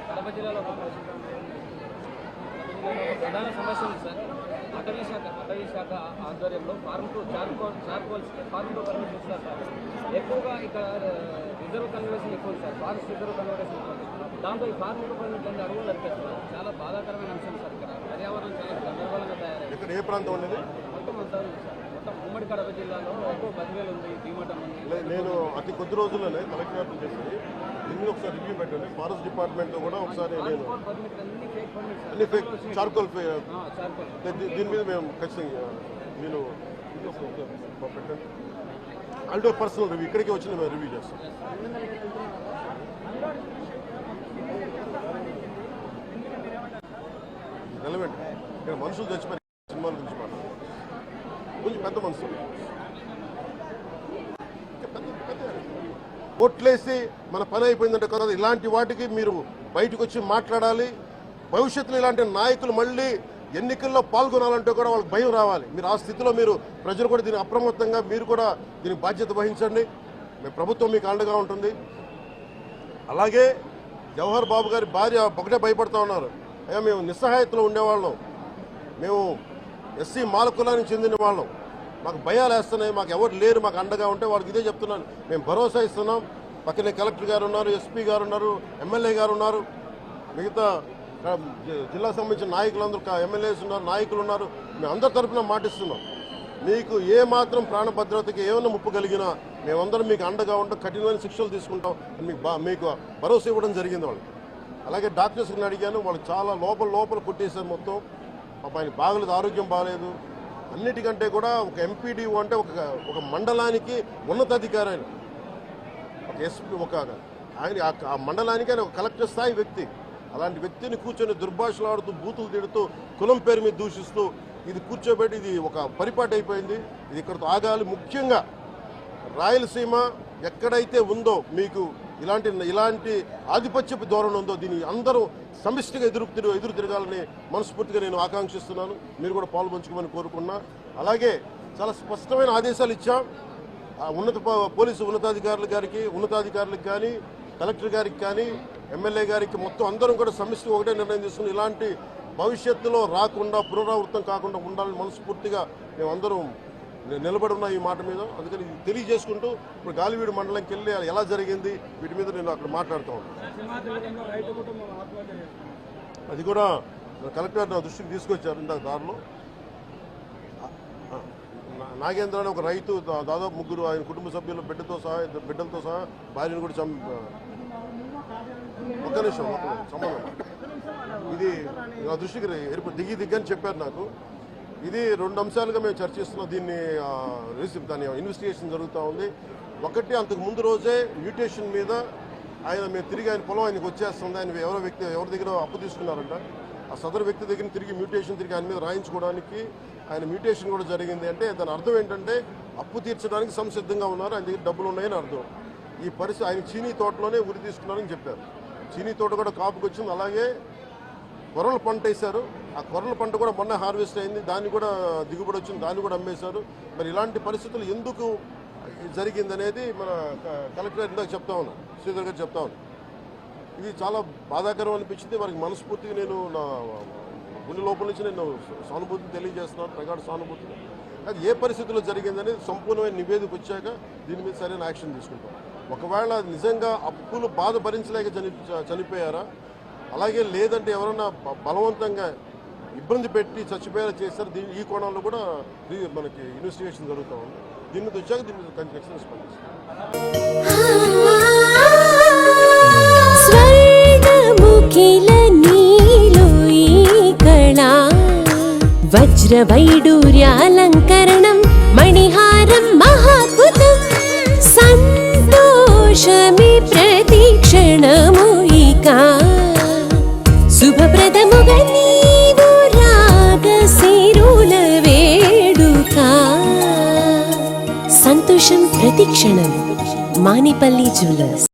కడప జిల్లాలో ప్రధాన సమస్య ఉంది సార్. అటవీ శాఖ ఆధ్వర్యంలో farm to charcoals farm to permission ఇస్తారు సార్. ఎక్కువగా ఇక్కడ రిజర్వ్ కన్వర్షన్ ఎక్కువ సార్, ఫారెస్ట్ రిజర్వ్ కన్వర్షన్ ఎక్కువ. దాంతో ఈ ఫార్మ్ టు పర్మిషన్ అడుగులు నడిపేస్తున్నారు. చాలా బాధాకరమైన అంశం సార్. ఇక్కడ పర్యావరణం చాలా గందరగోళంగా తయారైంది. ఇక్కడ ఏ ప్రాంతం ఉండేది? మొత్తం అంతా ఉంది సార్. మొత్తం ఉమ్మడి కడప జిల్లాలో ఎక్కువ బదివేలు ఉంది, భీమటం ఉంది. నేను అతి కొద్ది రోజుల్లోనే కలెక్టర్ చేసి దీన్ని ఒకసారి రివ్యూ పెట్టండి. ఫారెస్ట్ డిపార్ట్మెంట్ కూడా ఒకసారి నేను అన్ని ఫేక్ చార్కోల్ దీని మీద మేము ఖచ్చితంగా నేను పెట్టండి. అంటే పర్సనల్ రివ్యూ ఇక్కడికి వచ్చి మేము రివ్యూ చేస్తాం. రెలవెంట్ ఇక్కడ మనుషులు చచ్చిపోయి సినిమాల గురించి మాట్లాడారు. కొంచెం పెద్ద మనుషులు కొట్లేసి మన పని అయిపోయిందంటే కదా, ఇలాంటి వాటికి మీరు బయటకు వచ్చి మాట్లాడాలి. భవిష్యత్తులో ఇలాంటి నాయకులు మళ్ళీ ఎన్నికల్లో పాల్గొనాలంటే కూడా వాళ్ళకి భయం రావాలి. మీరు ఆ స్థితిలో మీరు ప్రజలు కూడా దీన్ని అప్రమత్తంగా మీరు కూడా దీనికి బాధ్యత వహించండి. మీ ప్రభుత్వం మీకు అండగా ఉంటుంది. అలాగే జవహర్ బాబు గారి భార్య ఒకటే భయపడుతూ ఉన్నారు. అయ్యా మేము నిస్సహాయతలో ఉండేవాళ్ళం, మేము ఎస్సీ మాల కులానికి చెందిన వాళ్ళం, మాకు భయాలు వేస్తున్నాయి, మాకు ఎవరు లేరు మాకు అండగా ఉంటే వాళ్ళకి ఇదే చెప్తున్నాను. మేము భరోసా ఇస్తున్నాం. పక్కనే కలెక్టర్ గారు ఉన్నారు, ఎస్పీ గారు ఉన్నారు, ఎమ్మెల్యే గారు ఉన్నారు, మిగతా జిల్లాకు సంబంధించిన నాయకులందరూ ఎమ్మెల్యేస్ ఉన్నారు, నాయకులు ఉన్నారు. మేము అందరి తరఫున మాటిస్తున్నాం. మీకు ఏ మాత్రం ప్రాణ భద్రతకి ఏమైనా ముప్పు కలిగినా మేమందరం మీకు అండగా ఉంటాం, కఠినమైన శిక్షలు తీసుకుంటాం అని మీకు భరోసా ఇవ్వడం జరిగింది వాళ్ళకి. అలాగే డాక్టర్స్ని అడిగాను, వాళ్ళు చాలా లోపల కొట్టేశారు మొత్తం. ఆయన బాగలేదు, ఆరోగ్యం బాగలేదు. అన్నిటికంటే కూడా ఒక ఎంపీడీఓ అంటే ఒక మండలానికి ఉన్నతాధికారి ఆయన, ఒక ఎస్పీ, ఆయన ఆ మండలానికి ఆయన ఒక కలెక్టర్ స్థాయి వ్యక్తి. అలాంటి వ్యక్తిని కూర్చొని దుర్భాషలాడుతూ, బూతులు తిడుతూ, కులం పేరు మీద దూషిస్తూ ఇది కూర్చోబెట్టి ఇది ఒక పరిపాటి అయిపోయింది. ఇది ఇక్కడతో ఆగాలి. ముఖ్యంగా రాయలసీమ ఎక్కడైతే ఉందో మీకు ఇలాంటి ఆధిపత్యపు ధోరణి ఉందో దీన్ని అందరూ సమిష్టిగా ఎదురు తిరగాలని మనస్ఫూర్తిగా నేను ఆకాంక్షిస్తున్నాను. మీరు కూడా పాల్పంచుకోమని కోరుకున్నా. అలాగే చాలా స్పష్టమైన ఆదేశాలు ఇచ్చాం. పోలీసు ఉన్నతాధికారులకు కానీ, కలెక్టర్ గారికి కానీ, ఎమ్మెల్యే గారికి మొత్తం అందరం కూడా సమిష్టిగా ఒకటే నిర్ణయం తీసుకుని ఇలాంటి భవిష్యత్తులో రాకుండా, పునరావృతం కాకుండా ఉండాలని మనస్ఫూర్తిగా మేమందరం నిలబడి ఉన్న ఈ మాట మీద. అందుకని తెలియజేసుకుంటూ ఇప్పుడు గాలివీడు మండలంకి వెళ్ళి ఎలా జరిగింది వీటి మీద నేను అక్కడ మాట్లాడుతూ ఉన్నాను. అది కూడా కలెక్టర్ నా దృష్టికి తీసుకొచ్చారు. ఇందాక దారిలో నాగేంద్ర అని ఒక రైతు దాదాపు 3 ఆయన కుటుంబ సభ్యులు బిడ్డలతో సహా భార్యను కూడా ఒక్క నిమిషం సంబంధం ఇది నా దృష్టికి దిగ్గని చెప్పారు నాకు. ఇది 2 అంశాలుగా మేము చర్చిస్తున్నాం. దాని ఇన్వెస్టిగేషన్ జరుగుతూ ఉంది. ఒకటి, అంతకు ముందు రోజే మ్యూటేషన్ మీద మేము తిరిగి ఆయన పొలం ఆయనకు వచ్చేస్తుంది, ఆయన ఎవరి దగ్గర అప్పు తీసుకున్నారంట. ఆ సదరు వ్యక్తి దగ్గర తిరిగి ఆయన మీద రాయించుకోవడానికి ఆయన మ్యూటేషన్ కూడా జరిగింది. అంటే దాని అర్థం ఏంటంటే అప్పు తీర్చడానికి సంసిద్ధంగా ఉన్నారు, ఆయన దగ్గర డబ్బులు ఉన్నాయని అర్థం. ఈ పరిస్థితి ఆయన చీనీ తోటలోనే ఉరి తీసుకున్నారని చెప్పారు. చీనీ తోట కూడా కాపుకి వచ్చింది. అలాగే కొర్రల పంట వేశారు. ఆ కొర్రల పంట కూడా మొన్న హార్వెస్ట్ అయింది, దాన్ని కూడా దిగుబడి వచ్చింది, దాన్ని కూడా అమ్మేశారు. మరి ఇలాంటి పరిస్థితులు ఎందుకు జరిగిందనేది మన కలెక్టర్ ఇందాక చెప్తా ఉన్నాను, శ్రీధర్ గారు చెప్తా ఉన్నాను. ఇది చాలా బాధాకరం అనిపించింది. వారికి మనస్ఫూర్తిగా నేను నా గుండె లోపల నుంచి నేను సానుభూతిని తెలియజేస్తున్నాను, ప్రగాఢ సానుభూతిని. అది ఏ పరిస్థితుల్లో జరిగిందనేది సంపూర్ణమైన నివేదిక వచ్చాక దీని మీద సరైన యాక్షన్ తీసుకుంటాం. ఒకవేళ నిజంగా అప్పులు బాధ భరించలేక చనిపోయారా, అలాగే లేదంటే ఎవరన్నా బలవంతంగా ఇబ్బంది పెట్టి చచ్చిపోయేలా చేశారు, ఈ కోణంలో కూడా మనకి ఇన్వెస్టిగేషన్ జరుగుతూ ఉంది. దీని మీద వచ్చాక దీని మీద ఖచ్చితంగా స్పందిస్తాం. వజ్రవైడూర్యాలంకరణం మణిహారం మహాద్భుతం సంతోషమి ప్రతిక్షణము ఇక శుభప్రదముగా నీవు రాగసిరుల వేడుక సంతోషం ప్రతిక్షణం మానిపల్లి జ్యువెలర్స్.